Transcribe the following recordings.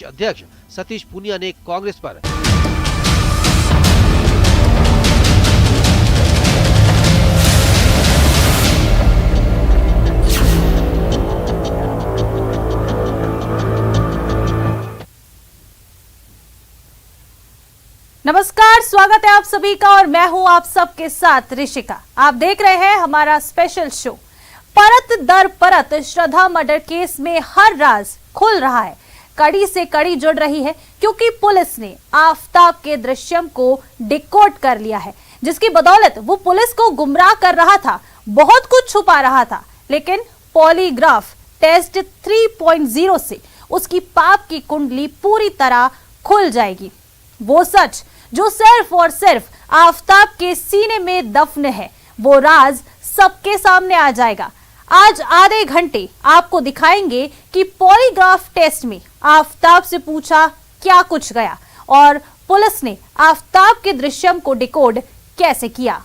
अध्यक्ष सतीश पूनिया ने कांग्रेस पर नमस्कार, स्वागत है आप सभी का और मैं हूं आप सबके साथ ऋषिका। आप देख रहे हैं हमारा स्पेशल शो। परत दर परत श्रद्धा मर्डर केस में हर राज खुल रहा है, कड़ी से कड़ी जुड़ रही है, क्योंकि पुलिस ने आफताब के दृश्यम को डिकोड कर लिया है, जिसकी बदौलत वो पुलिस को गुमराह कर रहा था, बहुत कुछ छुपा रहा था। लेकिन पॉलीग्राफ टेस्ट 3.0 से उसकी पाप की कुंडली पूरी तरह खुल जाएगी। वो सच जो सिर्फ और सिर्फ आफताब के सीने में दफन है, वो राज सबके सामने आ जाएगा। आज आधे घंटे आपको दिखाएंगे कि पॉलीग्राफ टेस्ट में आफताब से पूछा क्या कुछ गया और पुलिस ने आफताब के दृश्यम को डिकोड कैसे किया।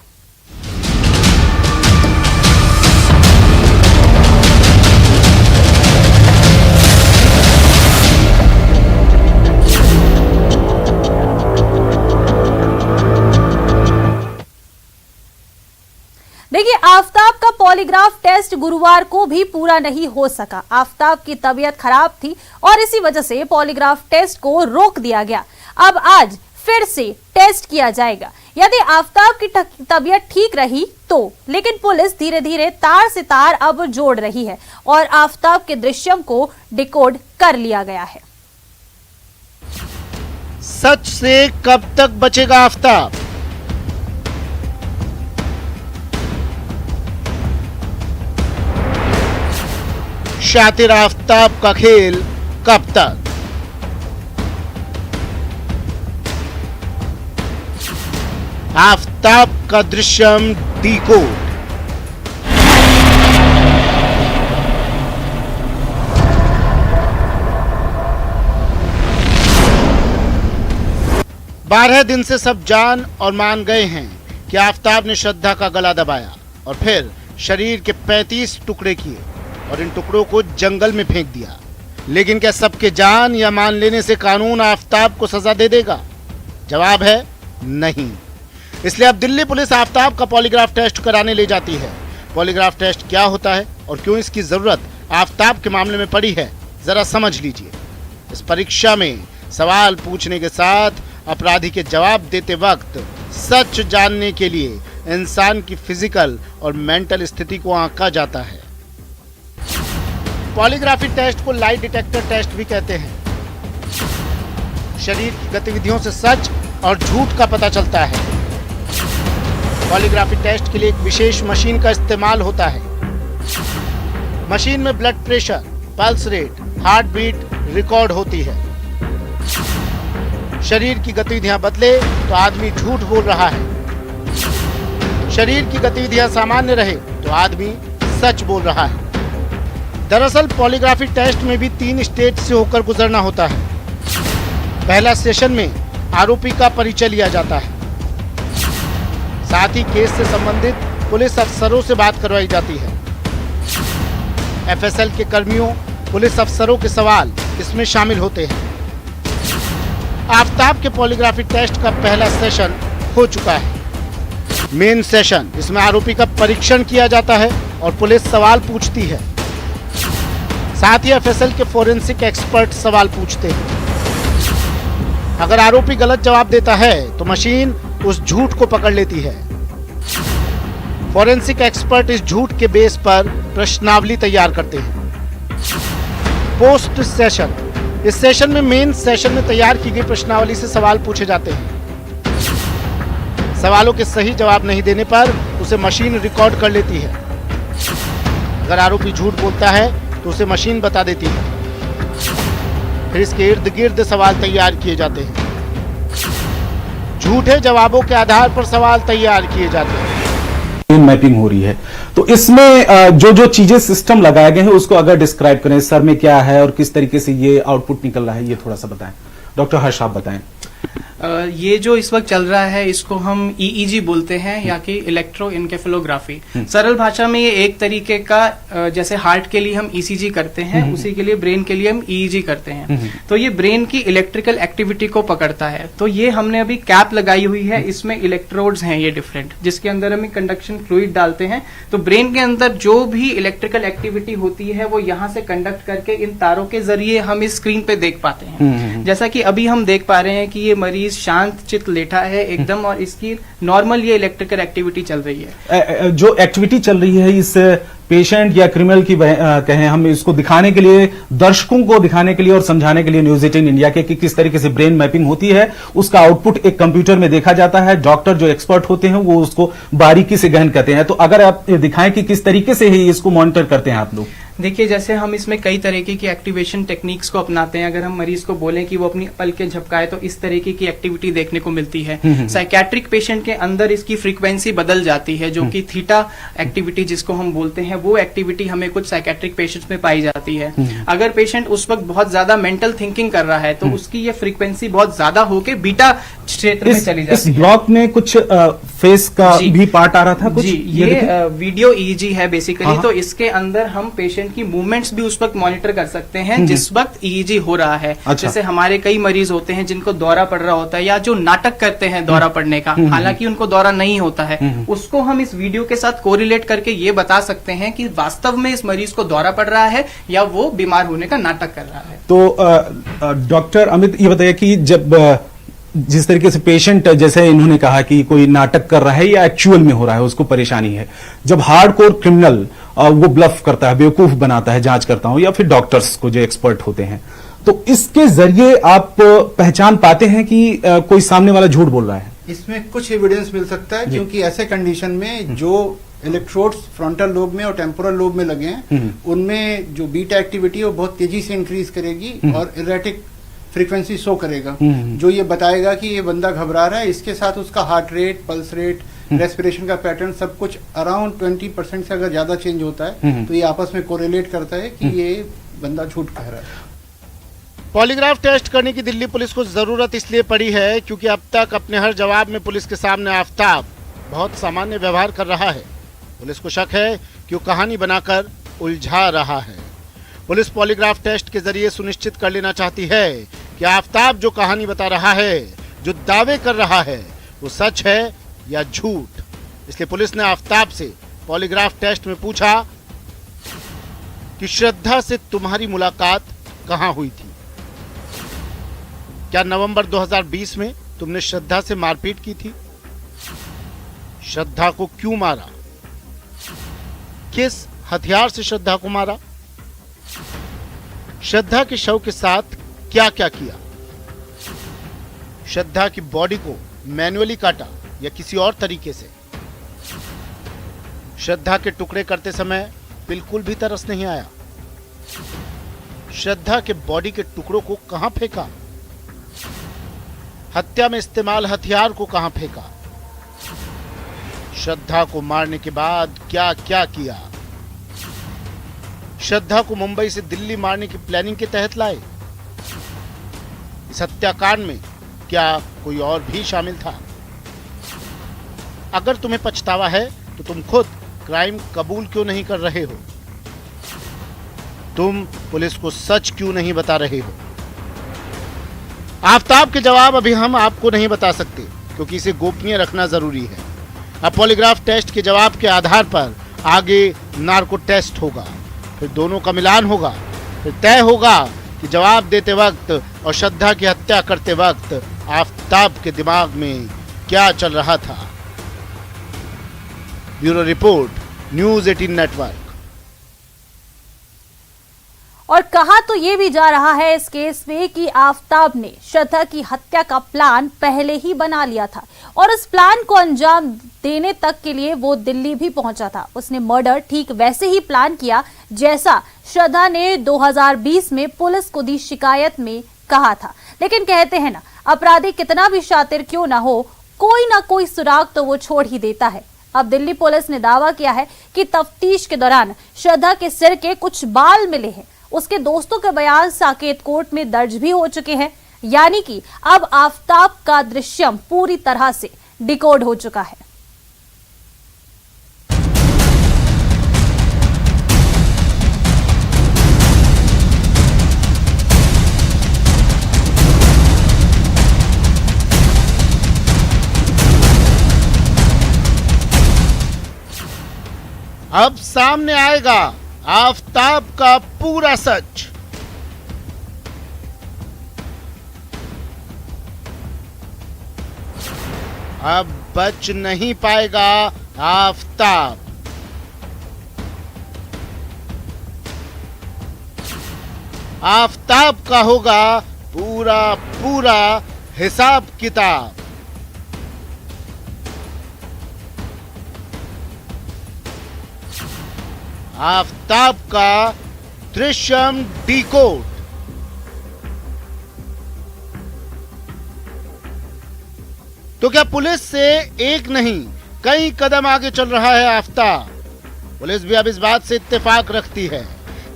देखिए, आफताब का पॉलीग्राफ टेस्ट गुरुवार को भी पूरा नहीं हो सका। आफताब की तबीयत खराब थी और इसी वजह से पॉलीग्राफ टेस्ट को रोक दिया गया। अब आज फिर से टेस्ट किया जाएगा। यदि आफताब की तबीयत ठीक रही तो, लेकिन पुलिस धीरे धीरे तार से तार अब जोड़ रही है और आफताब के दृश्यम को डिकोड कर लिया गया है। सच से कब तक बचेगा आफताब? शातिर आफताब का खेल कब तक? आफताब का दृश्यम डिकोड। बारह दिन से सब जान और मान गए हैं कि आफताब ने श्रद्धा का गला दबाया और फिर शरीर के 35 टुकड़े किए और इन टुकड़ों को जंगल में फेंक दिया। लेकिन क्या सबके जान या मान लेने से कानून आफताब को सजा दे देगा? जवाब है नहीं। इसलिए अब दिल्ली पुलिस आफताब का पॉलीग्राफ टेस्ट कराने ले जाती है। पॉलीग्राफ टेस्ट क्या होता है और क्यों इसकी जरूरत आफताब के मामले में पड़ी है, जरा समझ लीजिए। इस परीक्षा में सवाल पूछने के साथ अपराधी के जवाब देते वक्त सच जानने के लिए इंसान की फिजिकल और मेंटल स्थिति को आंका जाता है। पॉलीग्राफी टेस्ट को लाई डिटेक्टर टेस्ट भी कहते हैं। शरीर की गतिविधियों से सच और झूठ का पता चलता है। पॉलीग्राफी टेस्ट के लिए एक विशेष मशीन का इस्तेमाल होता है। मशीन में blood pressure, pulse rate, heart beat record होती है। शरीर की गतिविधियां बदले तो आदमी झूठ बोल रहा है। शरीर की गतिविधियां सामान्य रहे तो आदमी सच बोल रहा है। दरअसल पॉलीग्राफी टेस्ट में भी 3 स्टेज से होकर गुजरना होता है। पहला सेशन में आरोपी का परिचय लिया जाता है, साथ ही केस से संबंधित पुलिस अफसरों से बात करवाई जाती है। एफएसएल के कर्मियों, पुलिस अफसरों के सवाल इसमें शामिल होते हैं। आफताब के पॉलीग्राफी टेस्ट का पहला सेशन हो चुका है। मेन सेशन, इसमें आरोपी का परीक्षण किया जाता है और पुलिस सवाल पूछती है। साथ ही एफएसएल के फोरेंसिक एक्सपर्ट सवाल पूछते हैं। अगर आरोपी गलत जवाब देता है तो मशीन उस झूठ को पकड़ लेती है। फोरेंसिक एक्सपर्ट इस झूठ के बेस पर प्रश्नावली तैयार करते हैं। पोस्ट सेशन, इस सेशन में मेन सेशन में तैयार की गई प्रश्नावली से सवाल पूछे जाते हैं। सवालों के सही जवाब नहीं देने पर उसे मशीन रिकॉर्ड कर लेती है। अगर आरोपी झूठ बोलता है तो उसे मशीन बता देती है। फिर इसके इर्द गिर्द सवाल तैयार किए जाते हैं। झूठे जवाबों के आधार पर सवाल तैयार किए जाते हैं। मैपिंग हो रही है, तो इसमें जो जो चीजें सिस्टम लगाए गए हैं उसको अगर डिस्क्राइब करें, सर में क्या है और किस तरीके से ये आउटपुट निकल रहा है, ये थोड़ा सा बताएं। डॉक्टर हर्ष, आप बताएं। ये जो इस वक्त चल रहा है इसको हम EEG बोलते हैं, या कि इलेक्ट्रो इनकेफेलोग्राफी। सरल भाषा में ये एक तरीके का जैसे हार्ट के लिए हम ECG करते हैं, उसी के लिए ब्रेन के लिए हम EEG करते हैं। तो ये ब्रेन की इलेक्ट्रिकल एक्टिविटी को पकड़ता है। तो ये हमने अभी कैप लगाई हुई है, इसमें इलेक्ट्रोड्स हैं ये डिफरेंट, जिसके अंदर हम कंडक्शन फ्लूइड डालते हैं। तो ब्रेन के अंदर जो भी इलेक्ट्रिकल एक्टिविटी होती है वो यहाँ से कंडक्ट करके इन तारों के जरिए हम इस स्क्रीन पे देख पाते हैं। जैसा कि अभी हम देख पा रहे हैं कि ये मरीज शांत चित लेटा है एकदम, और इसकी नॉर्मल ये इलेक्ट्रिकल एक्टिविटी चल रही है। जो एक्टिविटी चल रही है इस पेशेंट या क्रिमिनल की कहें हम, इसको दिखाने के लिए, दर्शकों को दिखाने के लिए और समझाने के लिए न्यूज 18 इंडिया के कि किस तरीके से ब्रेन मैपिंग होती है, उसका आउटपुट एक कंप्यूटर में देखा जाता है। डॉक्टर जो एक्सपर्ट होते हैं वो उसको बारीकी से गहन करते हैं। तो अगर आप दिखाएं कि किस तरीके से ही इसको मॉनिटर करते हैं आप लोग। देखिए, जैसे हम इसमें कई तरीके की एक्टिवेशन टेक्निक्स को अपनाते हैं। अगर हम मरीज को बोलें कि वो अपनी पलकें झपकाए तो इस तरीके की एक्टिविटी देखने को मिलती है। साइकेट्रिक पेशेंट के अंदर इसकी फ्रीक्वेंसी बदल जाती है, जो कि थीटा एक्टिविटी जिसको हम बोलते हैं, वो एक्टिविटी हमें कुछ साइकेट्रिक पेशेंट्स में पाई जाती है। अगर पेशेंट उस वक्त बहुत ज्यादा मेंटल थिंकिंग कर रहा है तो उसकी ये फ्रीक्वेंसी बहुत ज्यादा होके बीटा क्षेत्र में चली जाती है। इस ब्लॉक में कुछ फेस का भी पार्ट आ रहा था कुछ? जी, ये वीडियो EEG है बेसिकली। तो इसके अंदर हम पेशेंट की मूवमेंट्स भी उस वक्त मॉनिटर कर सकते हैं जिस वक्त EEG हो रहा है। अच्छा। जैसे हमारे कई मरीज होते हैं जिनको दौरा पड़ रहा होता है, या जो नाटक करते हैं दौरा पड़ने का, हालांकि उनको दौरा नहीं होता है, उसको हम इस वीडियो के साथ कोरिलेट करके ये बता सकते हैं कि वास्तव में इस मरीज को दौरा पड़ रहा है या वो बीमार होने का नाटक कर रहा है। तो डॉक्टर अमित, ये बताइए कि जब जिस तरीके से पेशेंट, जैसे इन्होंने कहा कि कोई नाटक कर रहा है या एक्चुअल में हो रहा है, उसको परेशानी है, जब हार्डकोर क्रिमिनल वो ब्लफ करता है, बेवकूफ बनाता है, जांच करता हूं, या फिर डॉक्टर्स को जो एक्सपर्ट होते हैं, तो इसके जरिए आप पहचान पाते हैं कि कोई सामने वाला झूठ बोल रहा है? इसमें कुछ एविडेंस मिल सकता है, क्योंकि ऐसे कंडीशन में जो इलेक्ट्रोड्स फ्रंटल लोब में और टेम्पोरल लोब में लगे हैं, उनमें जो बीटा एक्टिविटी है वो बहुत तेजी से इंक्रीज करेगी और इरेटिक फ्रीक्वेंसी शो करेगा, जो ये बताएगा कि ये बंदा घबरा रहा है। इसके साथ उसका heart rate, pulse rate, respiration का पैटर्न सब कुछ अराउंड 20% से अगर ज्यादा चेंज होता है तो ये आपस में कोरिलेट करता है कि ये बंदा झूठ कह रहा है। पॉलीग्राफ टेस्ट करने की दिल्ली पुलिस को जरूरत इसलिए पड़ी है क्योंकि अब तक अपने हर जवाब में पुलिस के सामने आफताब बहुत सामान्य व्यवहार कर रहा है। पुलिस को शक है कि वो कहानी बनाकर उलझा रहा है। पुलिस पॉलीग्राफ टेस्ट के जरिए सुनिश्चित कर लेना चाहती है कि आफताब जो कहानी बता रहा है, जो दावे कर रहा है, वो सच है या झूठ। इसलिए पुलिस ने आफताब से पॉलीग्राफ टेस्ट में पूछा कि श्रद्धा से तुम्हारी मुलाकात कहां हुई थी? क्या नवंबर 2020 में तुमने श्रद्धा से मारपीट की थी? श्रद्धा को क्यों मारा? किस हथियार से श्रद्धा को मारा? श्रद्धा के शव के साथ क्या क्या किया? श्रद्धा की बॉडी को मैन्युअली काटा या किसी और तरीके से? श्रद्धा के टुकड़े करते समय बिल्कुल भी तरस नहीं आया? श्रद्धा के बॉडी के टुकड़ों को कहां फेंका? हत्या में इस्तेमाल हथियार को कहां फेंका? श्रद्धा को मारने के बाद क्या क्या किया? श्रद्धा को मुंबई से दिल्ली मारने की प्लानिंग के तहत लाए? इस हत्याकांड में क्या कोई और भी शामिल था? अगर तुम्हें पछतावा है तो तुम खुद क्राइम कबूल क्यों नहीं कर रहे हो? तुम पुलिस को सच क्यों नहीं बता रहे हो? आफताब के जवाब अभी हम आपको नहीं बता सकते क्योंकि इसे गोपनीय रखना जरूरी है। अब पॉलीग्राफ टेस्ट के जवाब के आधार पर आगे नार्को टेस्ट होगा, फिर दोनों का मिलान होगा, फिर तय होगा कि जवाब देते वक्त और श्रद्धा की हत्या करते वक्त आफताब के दिमाग में क्या चल रहा था। Bureau report, news 18 network. और कहा तो ये भी जा रहा है इस केस में कि आफताब ने श्रद्धा की हत्या का प्लान पहले ही बना लिया था और इस प्लान को अंजाम देने तक के लिए वो दिल्ली भी पहुंचा था। उसने मर्डर ठीक वैसे ही प्लान किया जैसा श्रद्धा ने 2020 में पुलिस को दी शिकायत में कहा था। लेकिन कहते हैं ना, अपराधी कितना भी शातिर क्यों ना हो, कोई ना कोई सुराग तो वो छोड़ ही देता है। अब दिल्ली पुलिस ने दावा किया है कि तफ्तीश के दौरान श्रद्धा के सिर के कुछ बाल मिले हैं। उसके दोस्तों के बयान साकेत कोर्ट में दर्ज भी हो चुके हैं। यानी कि अब आफताब का दृश्यम पूरी तरह से डिकोड हो चुका है। अब सामने आएगा आफताब का पूरा सच। अब बच नहीं पाएगा आफताब। आफताब का होगा पूरा पूरा हिसाब किताब। आफताब का दृश्यम डिकोड। तो क्या पुलिस से एक नहीं कई कदम आगे चल रहा है आफताब? पुलिस भी अब इस बात से इत्तेफाक रखती है,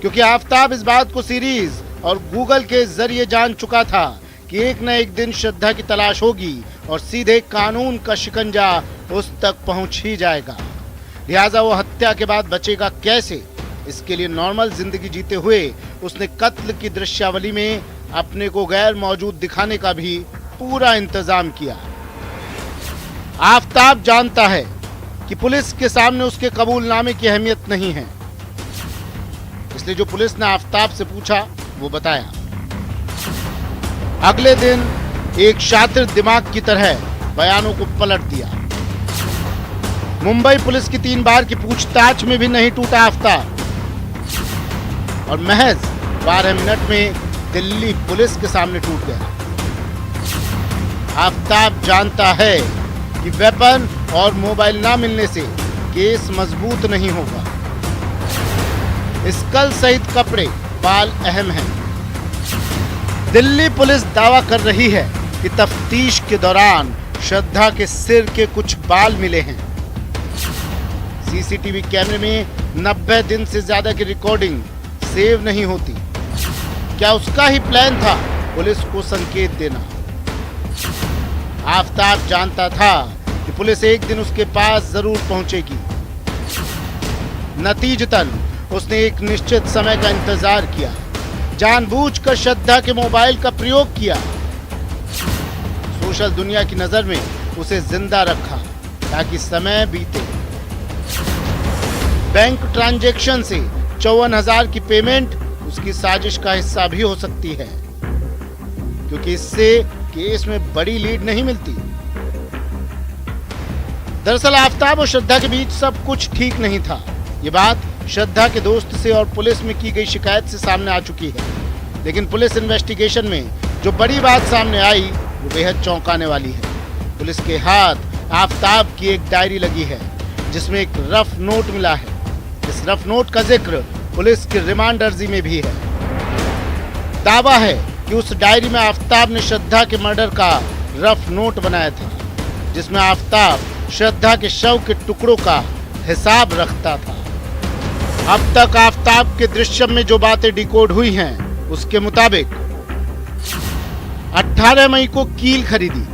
क्योंकि आफताब इस बात को सीरीज और गूगल के जरिए जान चुका था कि एक न एक दिन श्रद्धा की तलाश होगी और सीधे कानून का शिकंजा उस तक पहुंच ही जाएगा। लिहाजा वो हत्या के बाद बचेगा कैसे, इसके लिए नॉर्मल जिंदगी जीते हुए उसने कत्ल की दृश्यावली में अपने को गैर मौजूद दिखाने का भी पूरा इंतजाम किया। आफताब जानता है कि पुलिस के सामने उसके कबूलनामे की अहमियत नहीं है, इसलिए जो पुलिस ने आफताब से पूछा वो बताया। अगले दिन एक शातिर दिमाग की तरह बयानों को पलट दिया। मुंबई पुलिस की 3 बार की पूछताछ में भी नहीं टूटा आफताब, और महज 12 मिनट में दिल्ली पुलिस के सामने टूट गया। आफताब जानता है कि वेपन और मोबाइल ना मिलने से केस मजबूत नहीं होगा। स्कल सहित कपड़े बाल अहम हैं। दिल्ली पुलिस दावा कर रही है कि तफ्तीश के दौरान श्रद्धा के सिर के कुछ बाल मिले हैं। सीसीटीवी कैमरे में 90 दिन से ज्यादा की रिकॉर्डिंग सेव नहीं होती। क्या उसका ही प्लान था पुलिस को संकेत देना? आफताब जानता था कि पुलिस एक दिन उसके पास जरूर पहुंचेगी। नतीजतन उसने एक निश्चित समय का इंतजार किया, जानबूझकर श्रद्धा के मोबाइल का प्रयोग किया, सोशल दुनिया की नजर में उसे जिंदा रखा ताकि समय बीते। बैंक ट्रांजैक्शन से 54,000 की पेमेंट उसकी साजिश का हिस्सा भी हो सकती है, क्योंकि इससे केस में बड़ी लीड नहीं मिलती। दरअसल आफताब और श्रद्धा के बीच सब कुछ ठीक नहीं था। ये बात श्रद्धा के दोस्त से और पुलिस में की गई शिकायत से सामने आ चुकी है, लेकिन पुलिस इन्वेस्टिगेशन में जो बड़ी बात सामने आई वो बेहद चौंकाने वाली है। पुलिस के हाथ आफताब की एक डायरी लगी है जिसमें एक रफ नोट मिला है। इस रफ नोट का जिक्र पुलिस की रिमांड अर्जी में भी है। दावा है कि उस डायरी में आफताब ने श्रद्धा के मर्डर का रफ नोट बनाया था, जिसमें आफताब श्रद्धा के शव के टुकड़ों का हिसाब रखता था। अब तक आफताब के दृश्यम में जो बातें डिकोड हुई हैं, उसके मुताबिक 18 मई को कील खरीदी,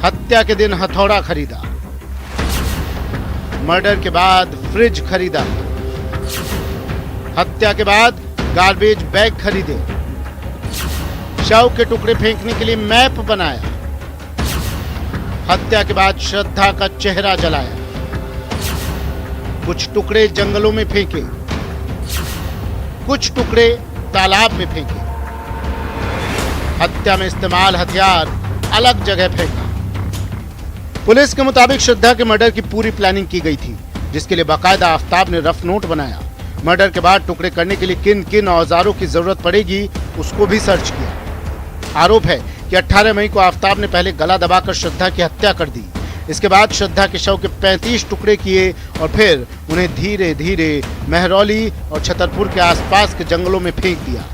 हत्या के दिन हथौड़ा खरीदा, मर्डर के बाद फ्रिज खरीदा, हत्या के बाद गार्बेज बैग खरीदे, शव के टुकड़े फेंकने के लिए मैप बनाया, हत्या के बाद श्रद्धा का चेहरा जलाया, कुछ टुकड़े जंगलों में फेंके, कुछ टुकड़े तालाब में फेंके, हत्या में इस्तेमाल हथियार अलग जगह फेंका। पुलिस के मुताबिक श्रद्धा के मर्डर की पूरी प्लानिंग की गई थी, जिसके लिए बाकायदा आफताब ने रफ नोट बनाया। मर्डर के बाद टुकड़े करने के लिए किन किन औजारों की जरूरत पड़ेगी उसको भी सर्च किया। आरोप है कि 18 मई को आफताब ने पहले गला दबाकर श्रद्धा की हत्या कर दी। इसके बाद श्रद्धा के शव के 35 टुकड़े किए और फिर उन्हें धीरे धीरे महरौली और छतरपुर के आसपास के जंगलों में फेंक दिया।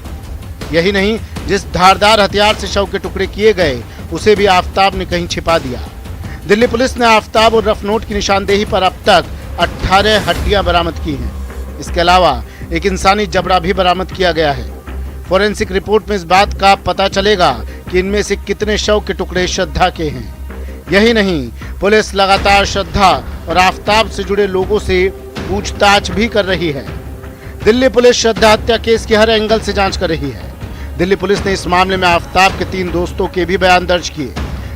यही नहीं, जिस धारदार हथियार से शव के टुकड़े किए गए उसे भी आफताब ने कहीं छिपा दिया। दिल्ली पुलिस ने आफताब और रफ नोट की निशानदेही पर अब तक 18 हड्डियां बरामद की हैं। इसके अलावा एक इंसानी जबड़ा भी बरामद किया गया है। फोरेंसिक रिपोर्ट में इस बात का पता चलेगा कि इनमें से कितने शव के टुकड़े श्रद्धा के हैं। यही नहीं, पुलिस लगातार श्रद्धा और आफताब से जुड़े लोगों से पूछताछ भी कर रही है। दिल्ली पुलिस श्रद्धा हत्या केस की हर एंगल से जांच कर रही है। दिल्ली पुलिस ने इस मामले में आफताब के 3 दोस्तों के भी बयान दर्ज किए,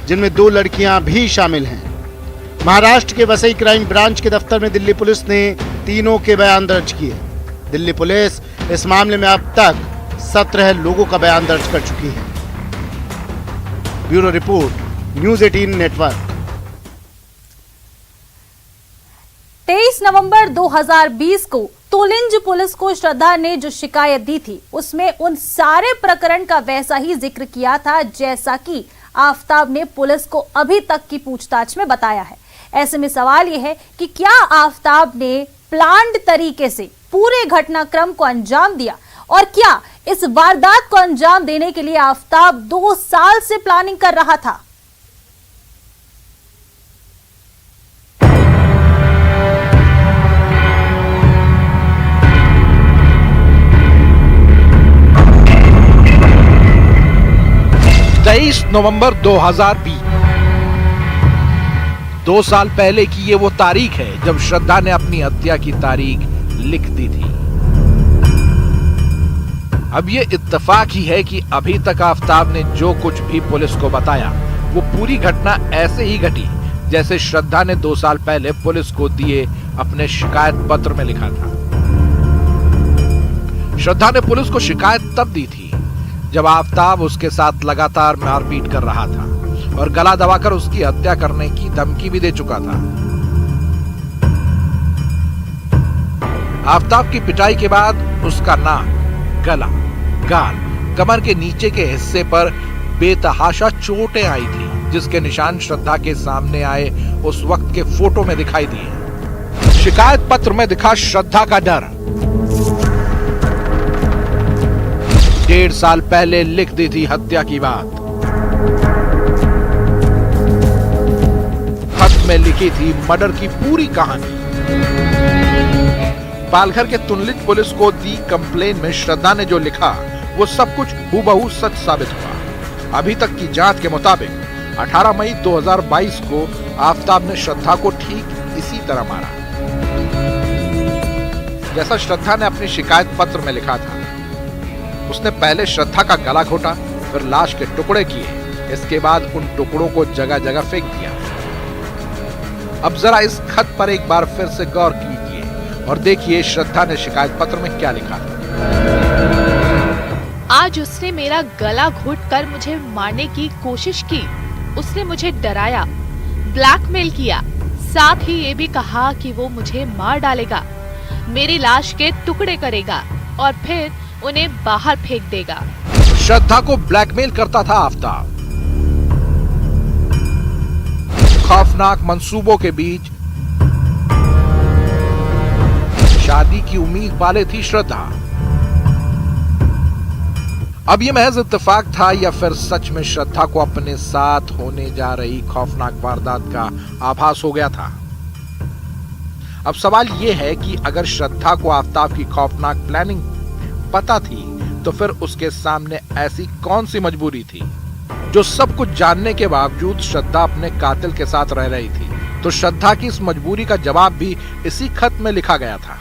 जिनमें 2 लड़कियां भी शामिल हैं। महाराष्ट्र के वसई क्राइम ब्रांच के दफ्तर में दिल्ली पुलिस ने तीनों के बयान दर्ज किए। दिल्ली पुलिस इस मामले में अब तक 17 लोगों का बयान दर्ज कर चुकी है। Bureau report, news 18 network. 23 नवंबर 2020 को तोलिंज पुलिस को श्रद्धा ने जो शिकायत दी थी, उसमें उन सारे प्रकरण का वैसा ही जिक्र किया था जैसा कि आफताब ने पुलिस को अभी तक की पूछताछ में बताया है। ऐसे में सवाल यह है कि क्या आफताब ने प्लान्ड तरीके से पूरे घटनाक्रम को अंजाम दिया, और क्या इस वारदात को अंजाम देने के लिए आफताब 2 साल से प्लानिंग कर रहा था? नवंबर 2020, 2 साल पहले की ये वो तारीख है जब श्रद्धा ने अपनी हत्या की तारीख लिख दी थी। अब ये इत्तेफाक ही है कि अभी तक आफताब ने जो कुछ भी पुलिस को बताया, वो पूरी घटना ऐसे ही घटी जैसे श्रद्धा ने 2 साल पहले पुलिस को दिए अपने शिकायत पत्र में लिखा था। श्रद्धा ने पुलिस को शिकायत तब दी थी जब आफताब उसके साथ लगातार मारपीट कर रहा था और गला दबाकर उसकी हत्या करने की धमकी भी दे चुका था। आफताब की पिटाई के बाद उसका नाक, गला, गाल, कमर के नीचे के हिस्से पर बेतहाशा चोटें आई थी, जिसके निशान श्रद्धा के सामने आए उस वक्त के फोटो में दिखाई दिए। शिकायत पत्र में दिखा श्रद्धा का डर। 1.5 साल पहले लिख दी थी हत्या की बात। खत में लिखी थी मर्डर की पूरी कहानी। पालघर के तुनलिज पुलिस को दी कंप्लेन में श्रद्धा ने जो लिखा, वो सब कुछ हूबहू सच साबित हुआ। अभी तक की जांच के मुताबिक 18 मई 2022 को आफताब ने श्रद्धा को ठीक इसी तरह मारा जैसा श्रद्धा ने अपनी शिकायत पत्र में लिखा था। उसने पहले श्रद्धा का गला घोटा, फिर लाश के टुकड़े किए। इसके बाद उन टुकड़ों को जगह जगह फेंक दिया। अब जरा इस खत पर एक बार फिर से गौर कीजिए और देखिए श्रद्धा ने शिकायत पत्र में क्या लिखा था। आज उसने मेरा गला घोटकर मुझे मारने की कोशिश की। उसने मुझे डराया, ब्लैकमेल किया, साथ ही ये भी कहा कि वो मुझे मार डालेगा, मेरी लाश के टुकड़े करेगा और फिर उन्हें बाहर फेंक देगा। श्रद्धा को ब्लैकमेल करता था आफताब। खौफनाक मंसूबों के बीच शादी की उम्मीद पाले थी श्रद्धा। अब ये महज इत्तेफाक था या फिर सच में श्रद्धा को अपने साथ होने जा रही खौफनाक वारदात का आभास हो गया था? अब सवाल ये है कि अगर श्रद्धा को आफताब की खौफनाक प्लानिंग पता थी, तो फिर उसके सामने ऐसी कौन सी मजबूरी थी जो सब कुछ जानने के बावजूद श्रद्धा अपने कातिल के साथ रह रही थी? तो श्रद्धा की इस मजबूरी का जवाब भी इसी खत में लिखा गया था।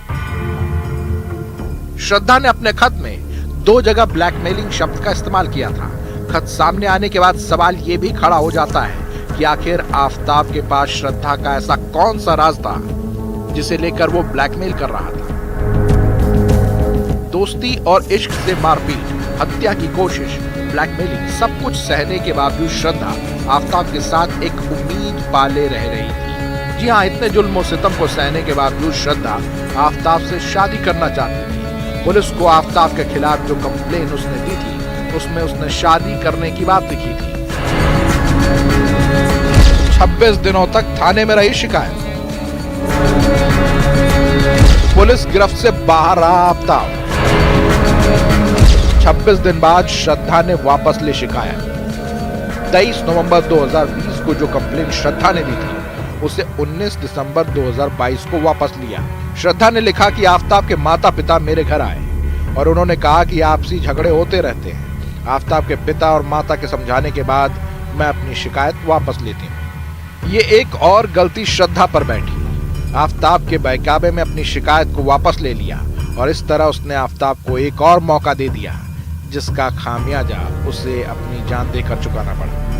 श्रद्धा ने अपने खत में 2 जगह ब्लैकमेलिंग शब्द का इस्तेमाल किया था। खत सामने आने के बाद सवाल यह भी खड़ा हो जाता है कि आखिर आफताब के पास श्रद्धा का ऐसा कौन सा राज था जिसे लेकर वो ब्लैकमेल कर रहा था? दोस्ती और इश्क से मारपीट, हत्या की कोशिश, ब्लैकमेलिंग, सब कुछ सहने के बावजूद श्रद्धा आफताब के साथ एक उम्मीद पाले रह रही थी। जी हाँ, इतने जुल्म और सितम को सहने के बावजूद श्रद्धा आफताब से शादी करना चाहती थी। पुलिस को आफताब के खिलाफ जो कंप्लेन उसने दी थी, उसमें उसने शादी करने की बात लिखी थी। 26 दिनों तक थाने में रही शिकायत। पुलिस गिरफ्त से बाहर रहा आफताब। 26 दिन बाद श्रद्धा ने वापस ली शिकायत। 23 नवंबर 2020 को जो कंप्लेंट श्रद्धा ने दी थी, उसे 19 दिसंबर 2022 को वापस लिया। श्रद्धा ने लिखा कि आफताब के माता पिता मेरे घर आए और उन्होंने कहा कि आपसी झगड़े होते रहते हैं। आफताब के पिता और माता के समझाने के बाद मैं अपनी शिकायत वापस लेती हूँ। ये एक और गलती श्रद्धा पर बैठी। आफताब के बहकावे में अपनी शिकायत को वापस ले लिया और इस तरह उसने आफताब को एक और मौका दे दिया, जिसका खामियाजा उसे अपनी जान देकर चुकाना पड़ा।